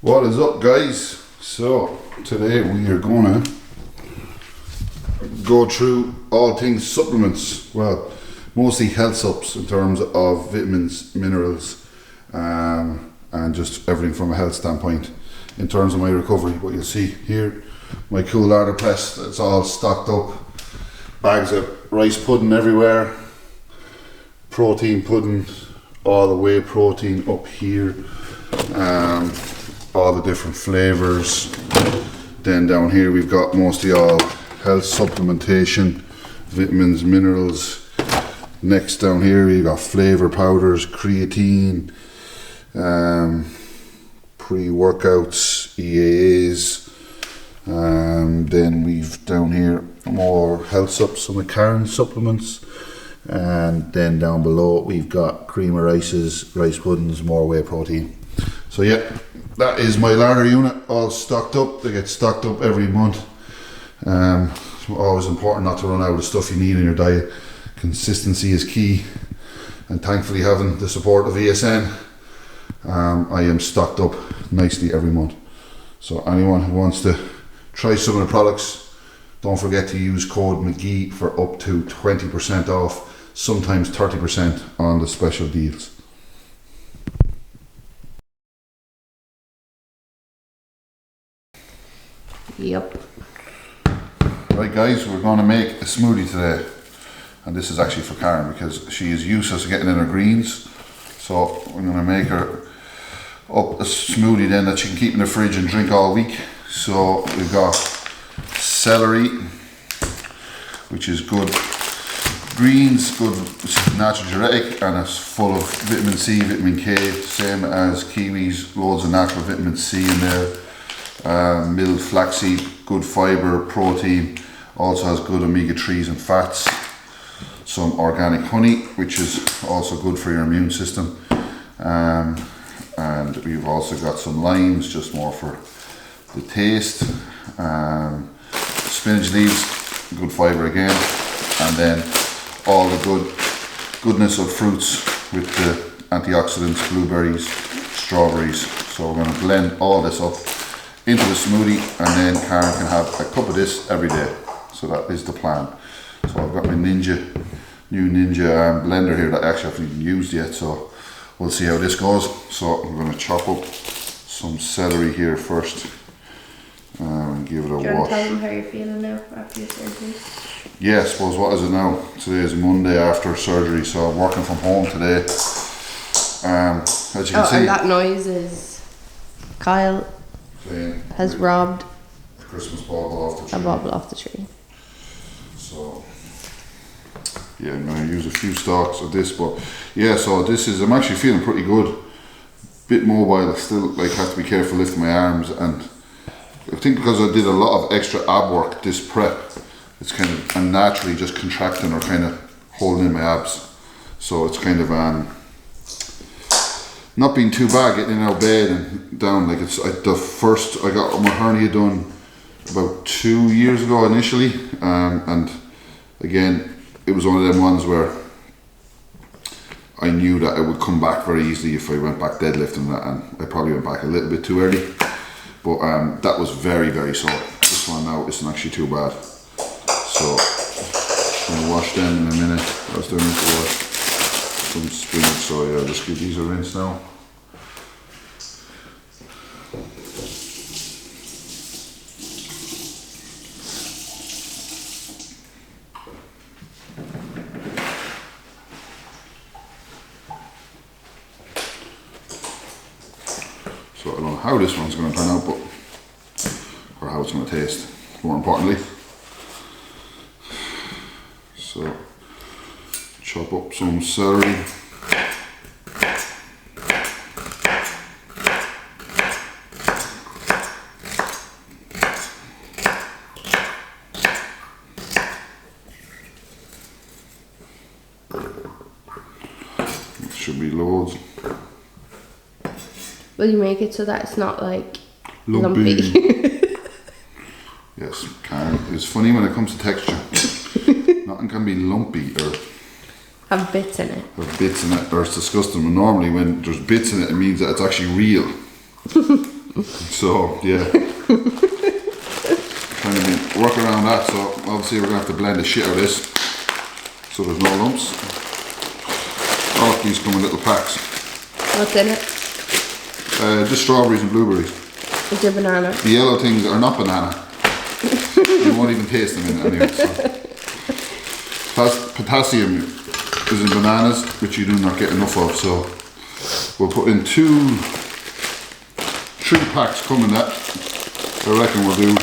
What is up, guys? So today we are gonna go through all things supplements. Well, mostly health subs in terms of vitamins, minerals, and just everything from a health standpoint. In terms of my recovery, what you'll see here, my cool larder press, it's all stocked up. Bags of rice pudding everywhere, protein pudding, all the whey protein up here. All the different flavors. Then down here we've got mostly all health supplementation, vitamins, minerals. Next down here we've got flavor powders, creatine, pre-workouts, EAAs. Then we've down here more health subs, some of Karen's supplements. And then down below we've got cream of rices, rice puddings, more whey protein. So yeah, that is my larder unit, all stocked up. They get stocked up every month. It's always important not to run out of stuff you need in your diet. Consistency is key, and thankfully having the support of ESN, I am stocked up nicely every month. So anyone who wants to try some of the products, don't forget to use code McGee for up to 20% off, sometimes 30% on the special deals. Yep. Right guys, we're going to make a smoothie today, and this is actually for Karen because she is useless to getting in her greens. So we're going to make her up a smoothie then that she can keep in the fridge and drink all week. So we've got celery, which is good greens, good natural diuretic, and it's full of vitamin C, vitamin K, same as kiwis, loads of natural vitamin C in there. Milled flaxseed, good fibre, protein, also has good omega-3s and fats. Some organic honey, which is also good for your immune system. And we've also got some limes, just more for the taste. Spinach leaves, good fibre again. And then all the goodness of fruits with the antioxidants, blueberries, strawberries. So we're going to blend all this up into the smoothie, and then Karen can have a cup of this every day. So that is the plan. So I've got my new Ninja blender here that I actually haven't even used yet, so we'll see how this goes. So I'm going to chop up some celery here first and give it a wash. Do you want to tell them how you're feeling now after your surgery? Yeah, I suppose, what is it now? Today is Monday after surgery, so I'm working from home today. As you can see. And that noise is Kyle has robbed a Christmas bauble off the tree. A bauble off the tree. So yeah, I'm going to use a few stalks of this, but yeah, so this is, I'm actually feeling pretty good. Bit mobile, I still like have to be careful lifting my arms, and I think because I did a lot of extra ab work this prep, it's kind of, I'm naturally just contracting or kind of holding in my abs. So it's kind of not being too bad getting out of bed and down. Like it's I got my hernia done about 2 years ago initially, and again it was one of them ones where I knew that it would come back very easily if I went back deadlifting that, and I probably went back a little bit too early, but that was very, very sore. This one now isn't actually too bad. So I'm gonna wash them in a minute. I was doing this to wash some spinach, so yeah, I'll just give these a rinse now. So I don't know how this one's going to turn out, but or how it's going to taste, more importantly. So chop up some celery. It should be loads. Will you make it so that it's not like Lumpy. lumpy? Yes, Karen. It's funny when it comes to texture. Nothing can be lumpy or Have bits in it. have bits in it, or it's disgusting. But normally when there's bits in it, it means that it's actually real. So yeah, trying to work around that. So obviously we're gonna have to blend the shit out of this so there's no lumps. All of these come in little packs. What's in it? Just strawberries and blueberries. Is there banana? The yellow things are not banana. You won't even taste them in it anyway. So. Potassium is in bananas, which you do not get enough of. So we'll put in 3 packs coming that. I reckon we'll do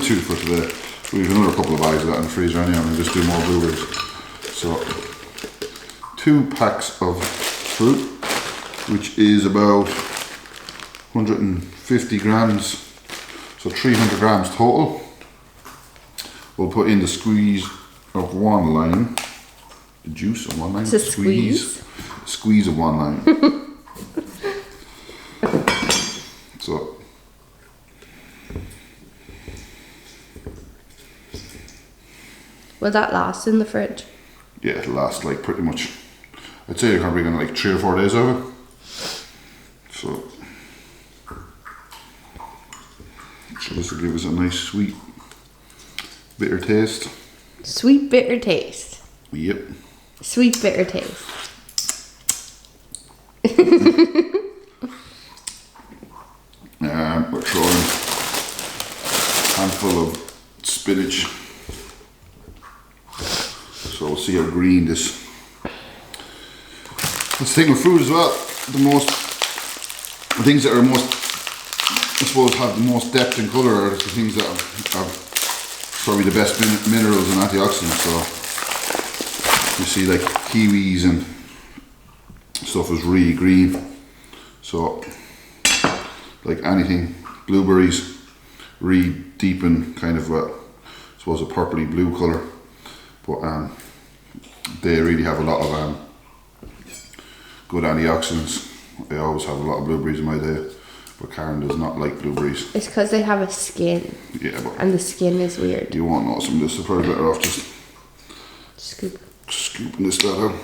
2 for today. We have another couple of bags of that in the freezer anyway, and we'll just do more blueberries. So 2 packs of fruit, which is about 150 grams, so 300 grams total. We'll put in the squeeze of 1 lime, the juice of 1 lime. It's a squeeze of 1 lime. So will that last in the fridge? yeah, it'll last like pretty much. I'd say you're probably gonna like 3 or 4 days of it. So this will give us a nice sweet bitter taste. Sweet bitter taste. Yep. Sweet bitter taste. We're throwing a handful of spinach. So we'll see how green this. Let's take with food as well. The things that are most, I suppose, have the most depth and colour are the things that have probably the best minerals and antioxidants. So you see, like kiwis and stuff is really green. So like anything, blueberries really deepen kind of I suppose a purpley blue colour, but they really have a lot of good antioxidants. I always have a lot of blueberries in my day, but Karen does not like blueberries. It's because they have a skin. Yeah, but and the skin is weird. You won't notice them. This is probably better off just scooping this lot out.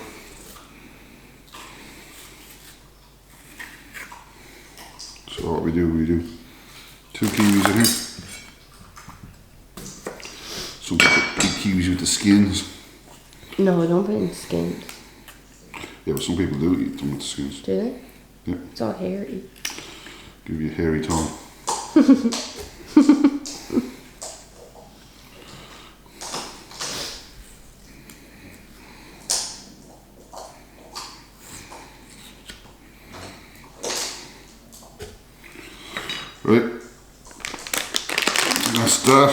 So what we do 2 kiwis in here. Some people eat kiwis with the skins. No, don't put in the skin. Yeah, but some people do eat them with the skins. Do they? Yeah. It's all hairy. Give you a hairy tongue. Right. That's that.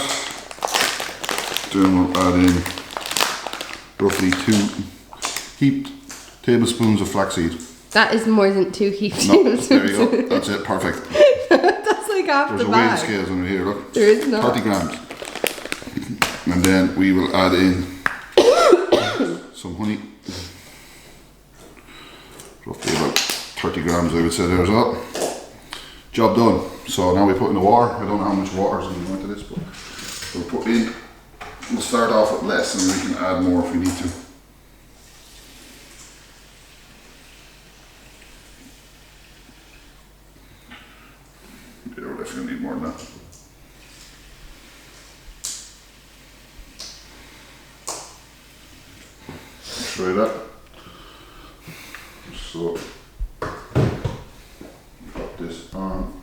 Then we'll add in roughly 2 heaped tablespoons of flaxseed. That is more than 2 heaps. No, there you go. That's it. Perfect. That's like half There's the a weighing bag. scales under here. Look. There is not. 30 grams. And then we will add in some honey. Roughly about 30 grams, I would say there as well. Job done. So now we put in the water. I don't know how much water is going to go into this, but we'll put in. We'll start off with less and we can add more if we need to. Yeah, we're definitely going to need more than that. Try that. So put this on.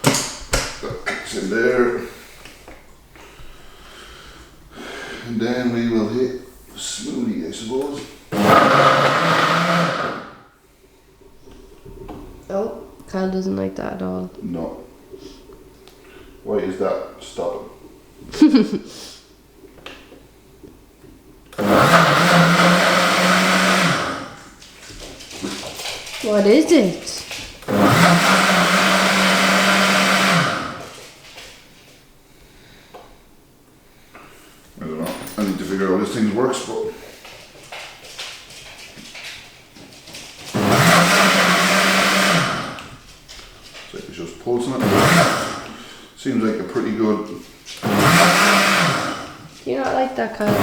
That clicks in there. And then we will hit smoothie, I suppose. Oh, Kyle doesn't like that at all. No. Why is that? Stop it. What is it? I don't know. I need to figure out how this thing works, but so it's just pulsing it. Seems like a pretty good. Do you not like that, Kyle?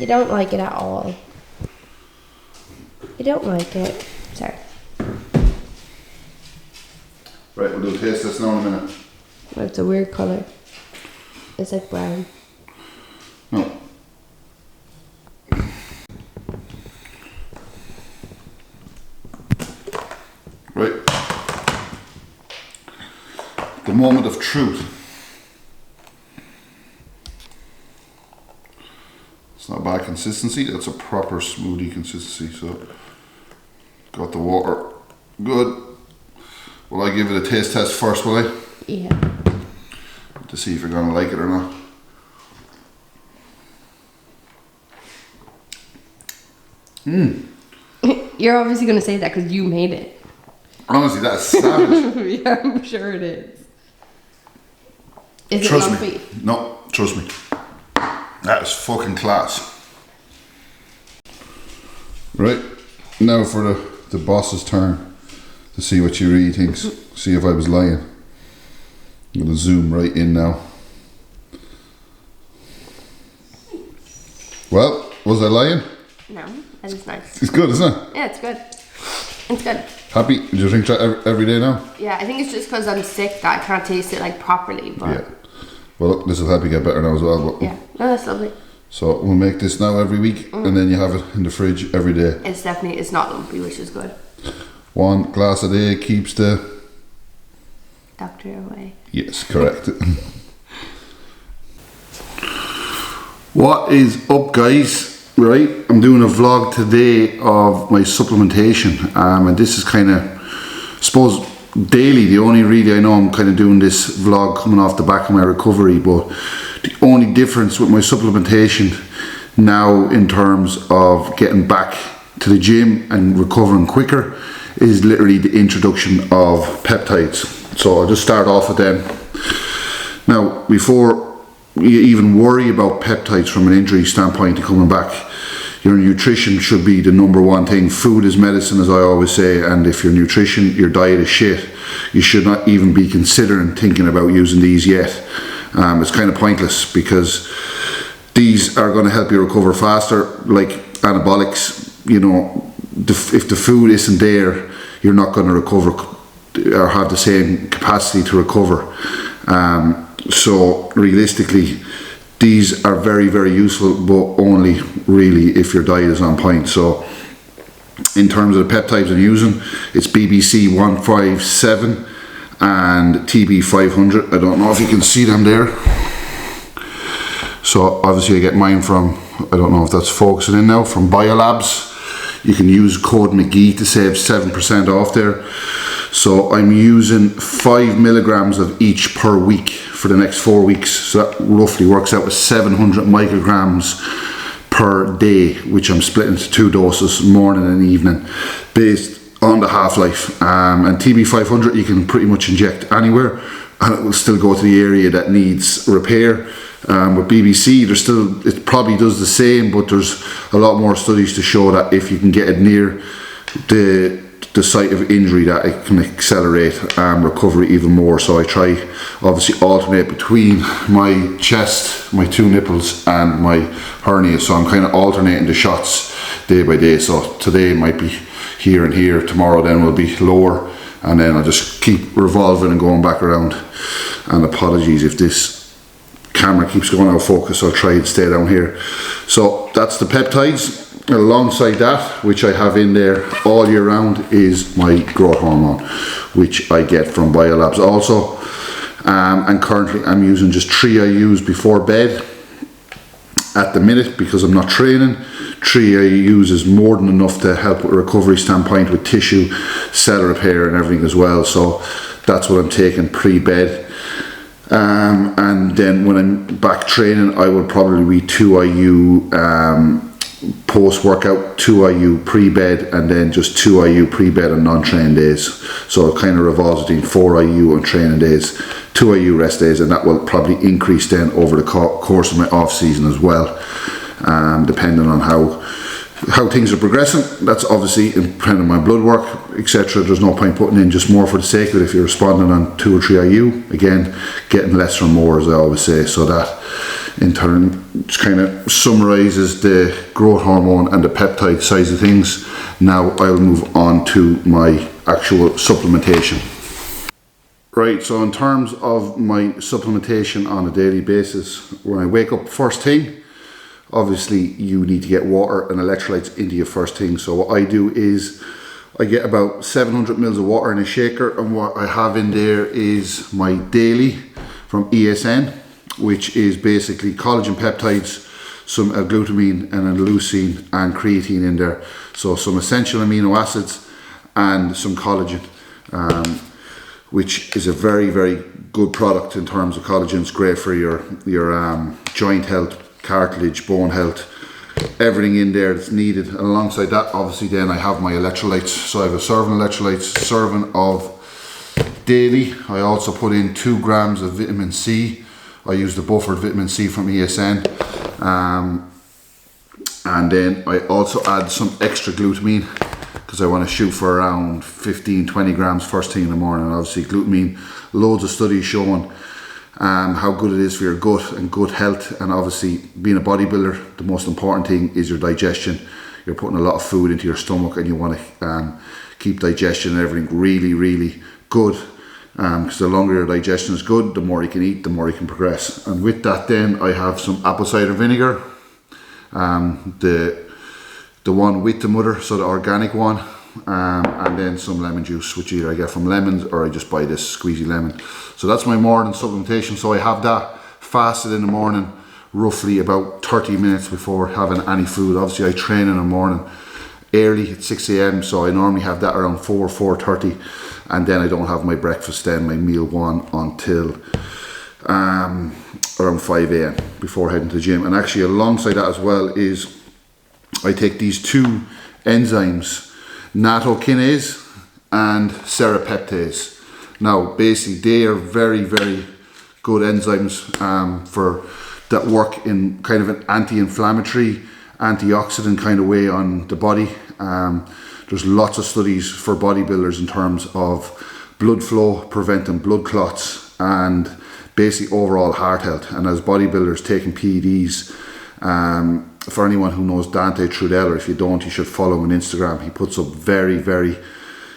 You don't like it at all. You don't like it. Sorry. Right, we'll do a taste test now in a minute. Oh, it's a weird colour. It's like brown. No. Right. The moment of truth. It's not a bad consistency, that's a proper smoothie consistency, so got the water. Good. Will I give it a taste test first, will I? Yeah. To see if you're going to like it or not. You're obviously going to say that because you made it. Honestly, that's savage. Yeah, I'm sure it is. Is Trust it me. lumpy? No, trust me. That is fucking class. Right, now for the boss's turn to see what she really thinks. See if I was lying. I'm going to zoom right in now. Well, was I lying? No, that is nice. It's good, isn't it? Yeah, it's good. It's good. Happy? Do you drink that every day now? Yeah, I think it's just because I'm sick that I can't taste it like properly. But Yeah. Well, look, this will help you get better now as well. But yeah, no, that's lovely. so we'll make this now every week, and then you have it in the fridge every day. It's not lumpy, which is good. 1 glass a day keeps the... Doctor away. Yes, correct. What is up, guys? Right, I'm doing a vlog today of my supplementation, and this is kind of, I suppose, daily. The only really I know I'm kind of doing this vlog coming off the back of my recovery, but the only difference with my supplementation now in terms of getting back to the gym and recovering quicker is literally the introduction of peptides. So I'll just start off with them. Now, before you even worry about peptides from an injury standpoint and coming back, your nutrition should be the number one thing. Food is medicine, as I always say, and if your diet is shit, you should not even be considering thinking about using these yet. It's kind of pointless because these are going to help you recover faster. Like anabolics, you know, if the food isn't there, you're not going to recover or have the same capacity to recover. So realistically, these are very, very useful, but only really if your diet is on point. So in terms of the peptides I'm using, it's BBC 157 and TB 500. I don't know if you can see them there. So obviously I get mine from, I don't know if that's focusing in now, from Biolabs. You can use code McGee to save 7% off there. So I'm using 5 milligrams of each per week for the next 4 weeks. So that roughly works out with 700 micrograms per day, which I'm splitting into 2 doses, morning and evening, based on the half-life. And TB 500 you can pretty much inject anywhere, and it will still go to the area that needs repair. With BBC, it probably does the same, but there's a lot more studies to show that if you can get it near the site of injury, that it can accelerate recovery even more. So I try obviously alternate between my chest, my 2 nipples and my hernia, so I'm kind of alternating the shots day by day. So today might be here and here, tomorrow then will be lower, and then I'll just keep revolving and going back around. And apologies if this camera keeps going out of focus, I'll try and stay down here. So that's the peptides. Alongside that, which I have in there all year round, is my growth hormone, which I get from Biolabs also. And currently I'm using just 3 IUs before bed at the minute because I'm not training. 3 IUs is more than enough to help with a recovery standpoint, with tissue, cell repair and everything as well. So that's what I'm taking pre-bed. And then when I'm back training, I will probably be 2 IU post-workout, 2 IU pre-bed, and then just 2 IU pre-bed on non-training days. So it kind of revolves between 4 IU on training days, 2 IU rest days, and that will probably increase then over the course of my off-season as well, depending on how things are progressing. That's obviously depending on my blood work, etc. There's no point putting in just more for the sake of it. If you're responding on 2 or 3 IU, again, getting less from more, as I always say. So that in turn, which kind of summarizes the growth hormone and the peptide size of things. Now I'll move on to my actual supplementation. Right, so in terms of my supplementation on a daily basis, when I wake up first thing, obviously you need to get water and electrolytes into you first thing. So what I do is I get about 700 mils of water in a shaker, and what I have in there is my daily from ESN, which is basically collagen peptides, some L-glutamine and an leucine and creatine in there. So some essential amino acids and some collagen, which is a very, very good product in terms of collagen. It's great for your joint health, cartilage, bone health, everything in there that's needed. And alongside that, obviously then I have my electrolytes. So I have a serving of electrolytes, serving of daily. I also put in 2 grams of vitamin C. I use the buffered vitamin C from ESN. And then I also add some extra glutamine because I want to shoot for around 15-20 grams first thing in the morning. And obviously glutamine, loads of studies showing how good it is for your gut and gut health. And obviously being a bodybuilder, the most important thing is your digestion. You're putting a lot of food into your stomach, and you want to keep digestion and everything really, really good, because the longer your digestion is good, the more you can eat, the more you can progress. And with that then I have some apple cider vinegar, the one with the mother, so the organic one, and then some lemon juice, which either I get from lemons or I just buy this squeezy lemon. So that's my morning supplementation. So I have that fasted in the morning, roughly about 30 minutes before having any food. Obviously I train in the morning early at 6 a.m, so I normally have that around 4:30, and then I don't have my breakfast then, my meal one, until around 5 a.m. before heading to the gym. And actually alongside that as well is I take these 2 enzymes, nattokinase and serrapeptase. Now basically they are very, very good enzymes for that work in kind of an anti-inflammatory, antioxidant kind of way on the body. There's lots of studies for bodybuilders in terms of blood flow, preventing blood clots, and basically overall heart health. And as bodybuilders taking PEDs, for anyone who knows Dante Trudel, or if you don't, you should follow him on Instagram. He puts up very, very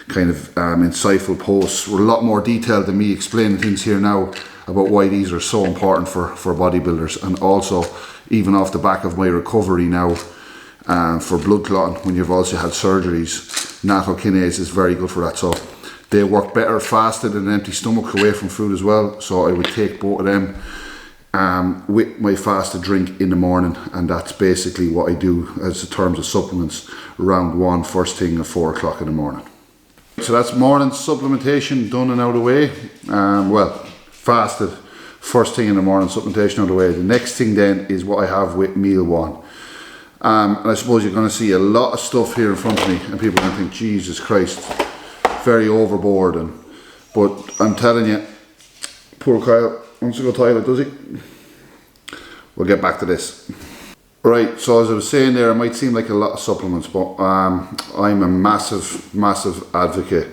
kind of insightful posts. We're a lot more detailed than me explaining things here now about why these are so important for bodybuilders. And also, even off the back of my recovery now for blood clotting, when you've also had surgeries, nattokinase is very good for that. So they work better fasted and an empty stomach away from food as well. So I would take both of them with my fasted drink in the morning, and that's basically what I do as in terms of supplements. Round 1, first thing at 4 o'clock in the morning. So that's morning supplementation done and out of the way. Well, fasted, first thing in the morning, supplementation out of the way. The next thing then is what I have with meal 1. And I suppose you're going to see a lot of stuff here in front of me, and people are going to think, Jesus Christ, very overboard. But I'm telling you, poor Kyle wants to go toilet, does he? We'll get back to this. Right, so as I was saying there, it might seem like a lot of supplements, but I'm a massive, massive advocate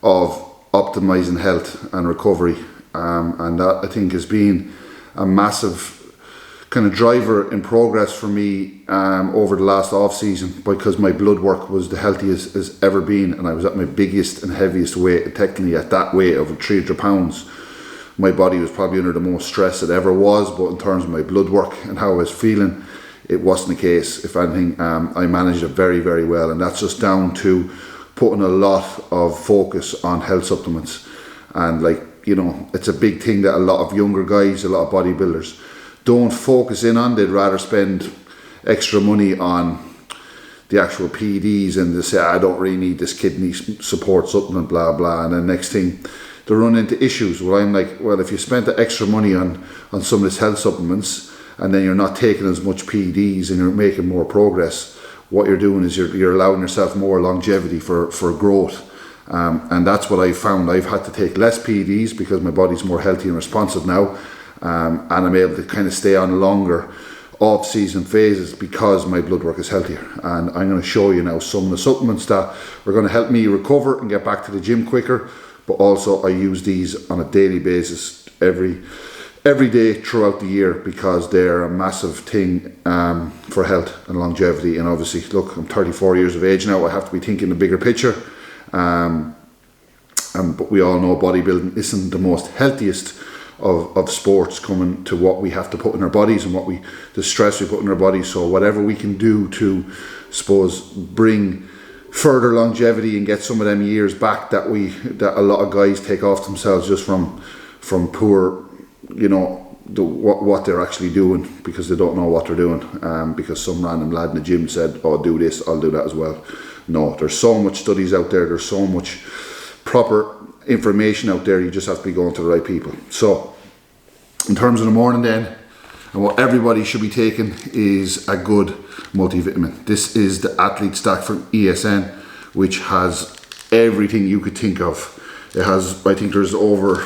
of optimizing health and recovery, and that I think has been a massive kind of driver in progress for me over the last off season, because my blood work was the healthiest it's ever been, and I was at my biggest and heaviest weight, technically at that weight of 300 pounds. My body was probably under the most stress it ever was, but in terms of my blood work and how I was feeling, it wasn't the case. If anything, I managed it very, very well, and that's just down to putting a lot of focus on health supplements. And like, you know, it's a big thing that a lot of younger guys, a lot of bodybuilders don't focus in on. They'd rather spend extra money on the actual PEDs, and they say, I don't really need this kidney support supplement, blah blah, and then next thing they run into issues. Well, I'm like, well, if you spent the extra money on some of this health supplements, and then you're not taking as much PEDs and you're making more progress, what you're doing is you're allowing yourself more longevity for growth. And that's what I found. I've had to take less PEDs because my body's more healthy and responsive now, and I'm able to kind of stay on longer off-season phases because my blood work is healthier. And I'm going to show you now some of the supplements that are going to help me recover and get back to the gym quicker, but also I use these on a daily basis. Every every day throughout the year, because they're a massive thing for health and longevity. And obviously, look, I'm 34 years of age now, I have to be thinking the bigger picture. But we all know bodybuilding isn't the most healthiest of sports, coming to what we have to put in our bodies and the stress we put in our bodies. So whatever we can do to, suppose, bring further longevity and get some of them years back that a lot of guys take off themselves just from poor, you know, what they're actually doing, because they don't know what they're doing, because some random lad in the gym said, oh, do this, I'll do that as well. No, there's so much studies out there, there's so much proper information out there, you just have to be going to the right people. So in terms of the morning then, and what everybody should be taking is a good multivitamin. This is the Athlete Stack from ESN, which has everything you could think of. It has, I think there's over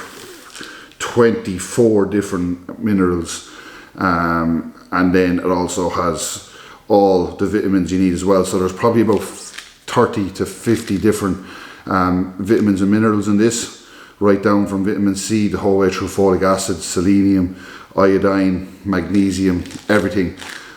24 different minerals, and then it also has all the vitamins you need as well. So there's probably about 30 to 50 different vitamins and minerals in this, right down from vitamin C the whole way through folic acid, selenium, iodine, magnesium, everything,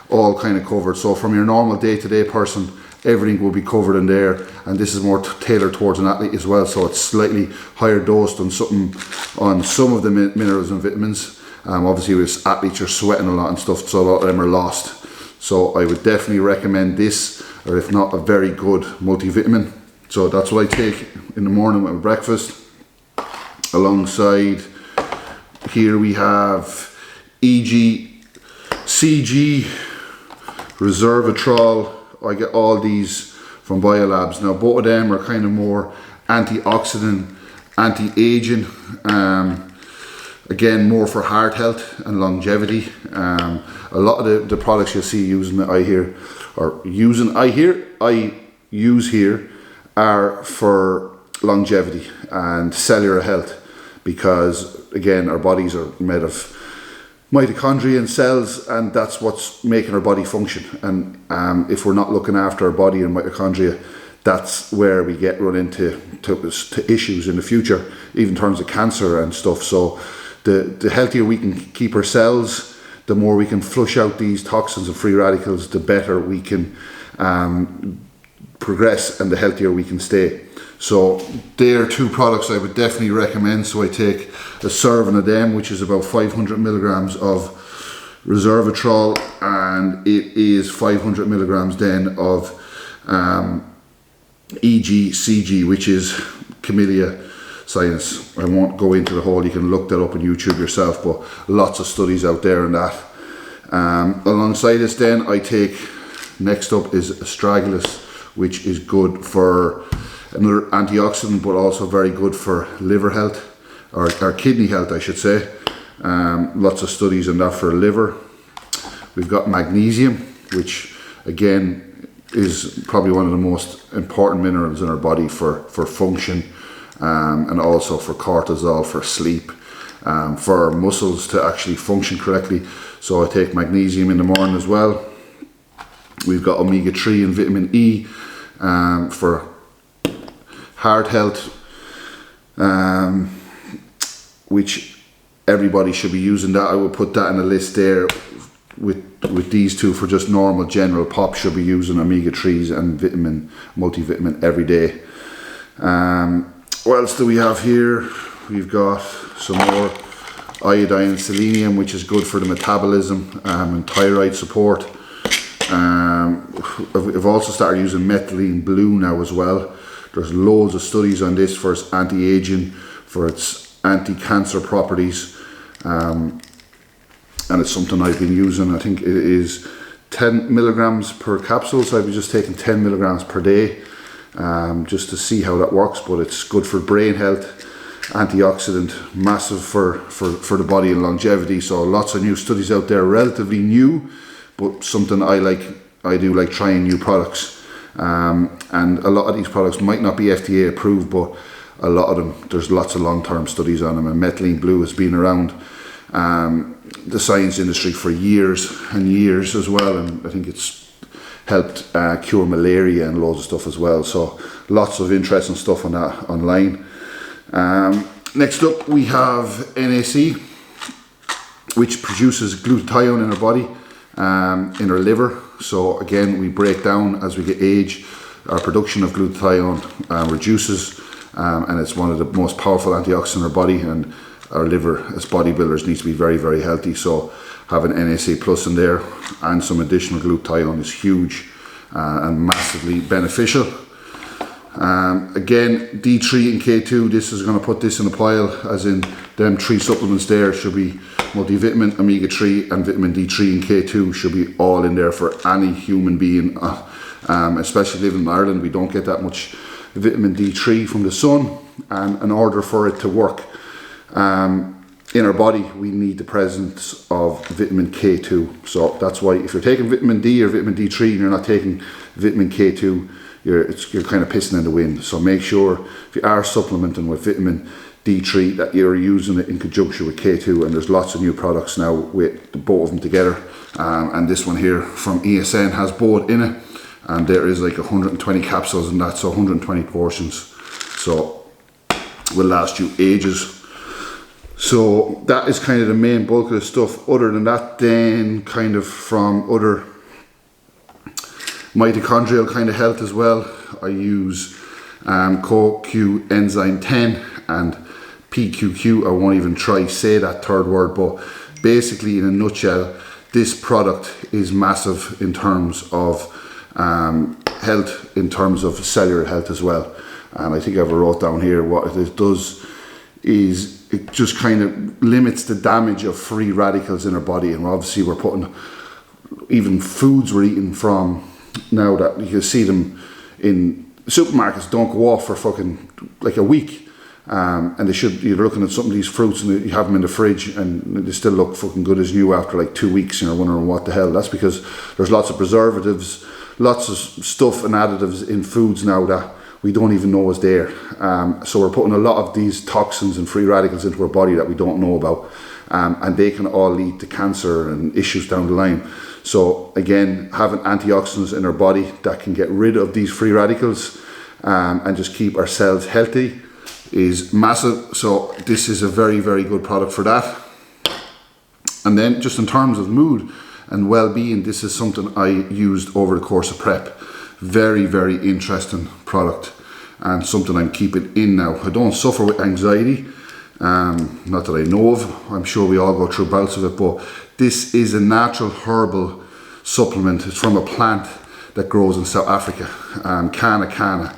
all kind of covered. So from your normal day-to-day person, everything will be covered in there, and this is more tailored towards an athlete as well, so it's slightly higher dosed on some of the minerals and vitamins. Obviously with athletes, you're sweating a lot and stuff, so a lot of them are lost. So I would definitely recommend this, or if not, a very good multivitamin. So that's what I take in the morning with my breakfast. Alongside here we have CG Resveratrol. I get all these from Biolabs. Now both of them are kind of more antioxidant, anti-aging, again more for heart health and longevity. A lot of the products you'll see I use here are for longevity and cellular health, because again our bodies are made of mitochondria and cells, and that's what's making our body function. And if we're not looking after our body and mitochondria, that's where we get run into issues in the future, even in terms of cancer and stuff. So the healthier we can keep our cells, the more we can flush out these toxins and free radicals, the better we can progress and the healthier we can stay. So they're two products I would definitely recommend. So I take a serving of them, which is about 500 milligrams of resveratrol, and it is 500 milligrams then of EGCG, which is Camellia sinus. I won't go into the whole, you can look that up on YouTube yourself, but lots of studies out there on that. Alongside this then, I take, next up is astragalus, which is good for another antioxidant, but also very good for liver health, or kidney health I should say. Lots of studies on that for liver. We've got magnesium, which again is probably one of the most important minerals in our body for function, and also for cortisol, for sleep, for our muscles to actually function correctly. So I take magnesium in the morning as well. We've got omega-3 and vitamin E for heart health, which everybody should be using that. I will put that in a list there with these two. For just normal general pop, should be using omega-3s and multivitamin every day. What else do we have here? We've got some more iodine and selenium, which is good for the metabolism and thyroid support. I've also started using methylene blue now as well. There's loads of studies on this for its anti-aging, for its anti-cancer properties, and it's something I've been using. I think it is 10 milligrams per capsule, so I've been just taking 10 milligrams per day, just to see how that works. But it's good for brain health, antioxidant, massive for the body and longevity. So lots of new studies out there, relatively new, but something I do like trying new products. And a lot of these products might not be FDA approved, but a lot of them, there's lots of long-term studies on them. And methylene blue has been around the science industry for years and years as well, and I think it's helped cure malaria and loads of stuff as well. So lots of interesting stuff on that online. Next up we have NAC, which produces glutathione in our body, in our liver. So again, we break down as we get age. Our production of glutathione reduces, and it's one of the most powerful antioxidants in our body, and our liver as bodybuilders needs to be very, very healthy. So having NSA plus in there and some additional glutathione is huge and massively beneficial. Again, D3 and K2, this is going to put this in a pile, as in them 3 supplements there should be multivitamin, omega-3 and vitamin D3 and K2 should be all in there for any human being, especially living in Ireland. We don't get that much vitamin D3 from the sun, and in order for it to work in our body, we need the presence of vitamin K2. So that's why if you're taking vitamin D or vitamin D3 and you're not taking vitamin K2, you're kind of pissing in the wind. So make sure if you are supplementing with vitamin D3 that you're using it in conjunction with K2, and there's lots of new products now with both of them together, and this one here from ESN has both in it, and there is like 120 capsules in that, so 120 portions, so will last you ages. So that is kind of the main bulk of the stuff. Other than that, then kind of from other mitochondrial kind of health as well, I use CoQ enzyme 10 and PQQ. I won't even try say that third word, but basically in a nutshell, this product is massive in terms of health, in terms of cellular health as well. And I think I wrote down here what it does is it just kind of limits the damage of free radicals in our body. And obviously we're putting, even foods we're eating from now that you can see them in supermarkets don't go off for fucking like a week, and they should. You're looking at some of these fruits and you have them in the fridge and they still look fucking good as new after like 2 weeks, and you're wondering what the hell. That's because there's lots of preservatives, lots of stuff and additives in foods now that we don't even know is there. So we're putting a lot of these toxins and free radicals into our body that we don't know about, and they can all lead to cancer and issues down the line. So again, having antioxidants in our body that can get rid of these free radicals and just keep our cells healthy is massive. So this is a very, very good product for that. And then just in terms of mood and well-being, this is something I used over the course of prep. Very, very interesting product and something I'm keeping in now. I don't suffer with anxiety, not that I know of. I'm sure we all go through bouts of it, but this is a natural herbal supplement. It's from a plant that grows in South Africa, Kana.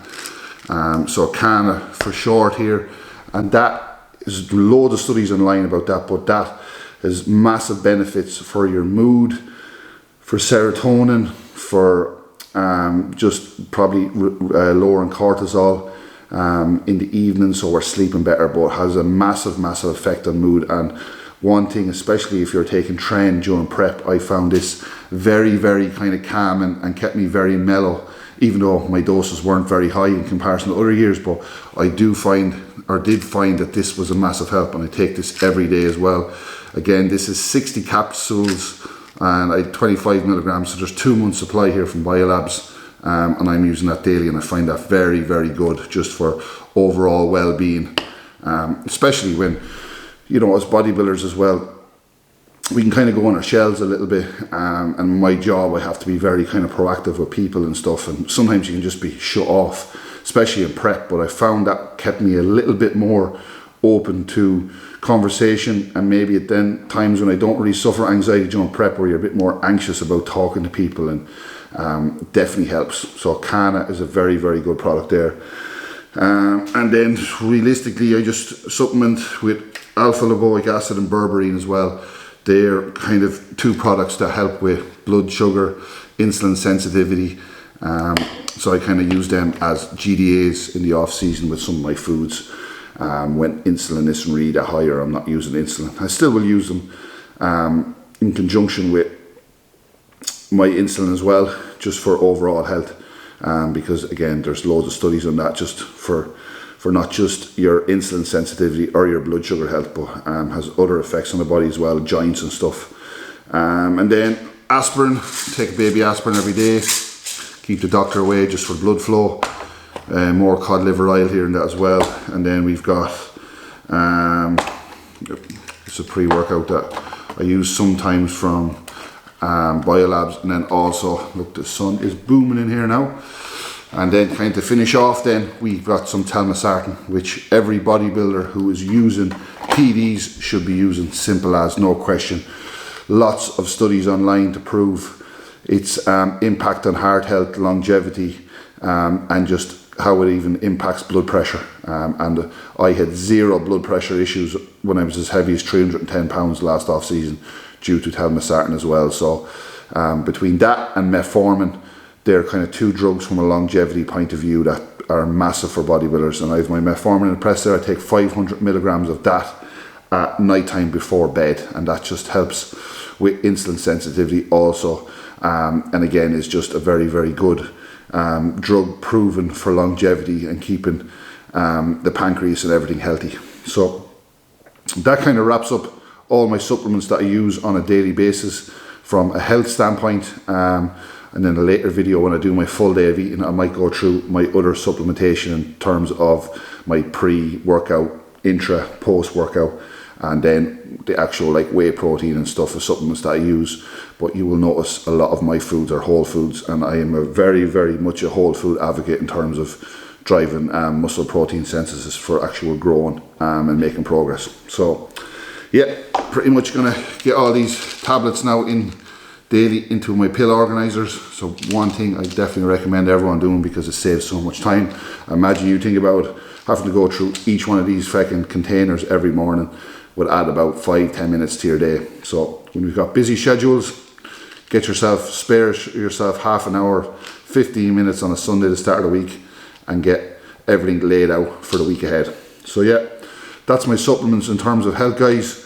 So Kana for short here, and that is loads of studies online about that, but that has massive benefits for your mood, for serotonin, for just probably lowering cortisol in the evening, so we're sleeping better, but it has a massive effect on mood. And one thing, especially if you're taking Tren during prep, I found this very, very kind of calming and kept me very mellow, even though my doses weren't very high in comparison to other years. But I did find that this was a massive help, and I take this every day as well. Again, this is 60 capsules and I had 25 milligrams, so there's 2 months supply here from Biolabs, and I'm using that daily, and I find that very, very good just for overall well-being, especially when, you know, as bodybuilders as well, we can kind of go on our shells a little bit, and my job, I have to be very kind of proactive with people and stuff, and sometimes you can just be shut off, especially in prep. But I found that kept me a little bit more open to conversation, and maybe at then times when I don't really suffer anxiety during prep, where you're a bit more anxious about talking to people, and definitely helps. So Kana is a very, very good product there. And then realistically, I just supplement with alpha lipoic acid and berberine as well. They're kind of 2 products that help with blood sugar, insulin sensitivity. So I kind of use them as GDAs in the off season with some of my foods. When insulin isn't really that high, or I'm not using insulin, I still will use them in conjunction with my insulin as well, just for overall health. Because again, there's loads of studies on that, just for not just your insulin sensitivity or your blood sugar health, but has other effects on the body as well, joints and stuff. And then aspirin, take a baby aspirin every day, keep the doctor away just for blood flow. More cod liver oil here and that as well. And then we've got it's a pre-workout that I use sometimes from Biolabs, and then also, look, the sun is booming in here now. And then kind of to finish off, then we've got some telmisartan, which every bodybuilder who is using PDs should be using, simple as, no question. Lots of studies online to prove its impact on heart health, longevity, and just how it even impacts blood pressure. And I had 0 blood pressure issues when I was as heavy as 310 pounds last off season due to telmisartan as well. So between that and metformin, they're kind of 2 drugs from a longevity point of view that are massive for bodybuilders. And I have my metformin in the press there. I take 500 milligrams of that at night time before bed, and that just helps with insulin sensitivity also. And again, is just a very, very good drug, proven for longevity and keeping the pancreas and everything healthy. So that kind of wraps up all my supplements that I use on a daily basis from a health standpoint. And in a later video, when I do my full day of eating, I might go through my other supplementation in terms of my pre-workout, intra, post-workout, and then the actual like whey protein and stuff of supplements that I use. But you will notice a lot of my foods are whole foods, and I am a very, very much a whole food advocate in terms of driving muscle protein synthesis for actual growing and making progress. So yeah, pretty much gonna get all these tablets now in daily into my pill organizers. So one thing I definitely recommend everyone doing, because it saves so much time. Imagine you think about having to go through each one of these fucking containers every morning, would add about 5-10 minutes to your day. So when you've got busy schedules, get yourself, spare yourself half an hour, 15 minutes on a Sunday to start of the week, and get everything laid out for the week ahead. So yeah, that's my supplements in terms of health, guys.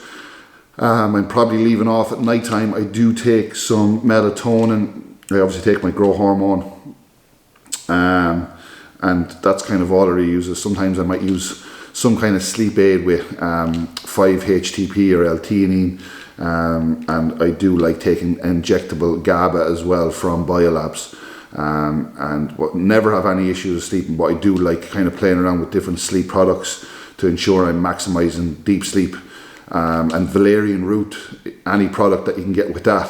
I'm probably leaving off at night time. I do take some melatonin. I obviously take my growth hormone, and that's kind of all I really use. Sometimes I might use some kind of sleep aid with 5-HTP or L-theanine, and I do like taking injectable GABA as well from Biolabs, and never have any issues with sleeping, but I do like kind of playing around with different sleep products to ensure I'm maximizing deep sleep. And valerian root, any product that you can get with that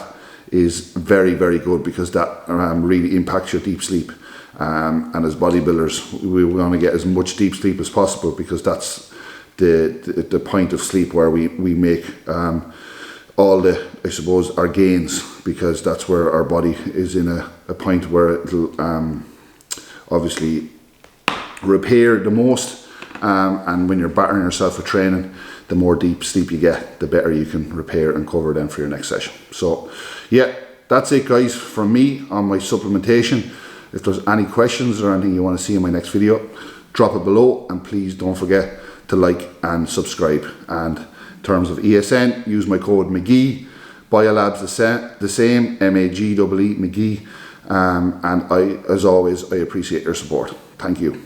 is very, very good, because that really impacts your deep sleep. And as bodybuilders, we want to get as much deep sleep as possible, because that's the point of sleep where we make all the, I suppose, our gains, because that's where our body is in a point where it'll obviously repair the most. And when you're battering yourself with training, the more deep sleep you get, the better you can repair and cover them for your next session. So yeah, that's it, guys, from me on my supplementation. If there's any questions or anything you want to see in my next video, drop it below, and please don't forget to like and subscribe. And in terms of ESN, use my code McGee. Biolabs the same, MAGEE, McGee. And as always, I appreciate your support. Thank you.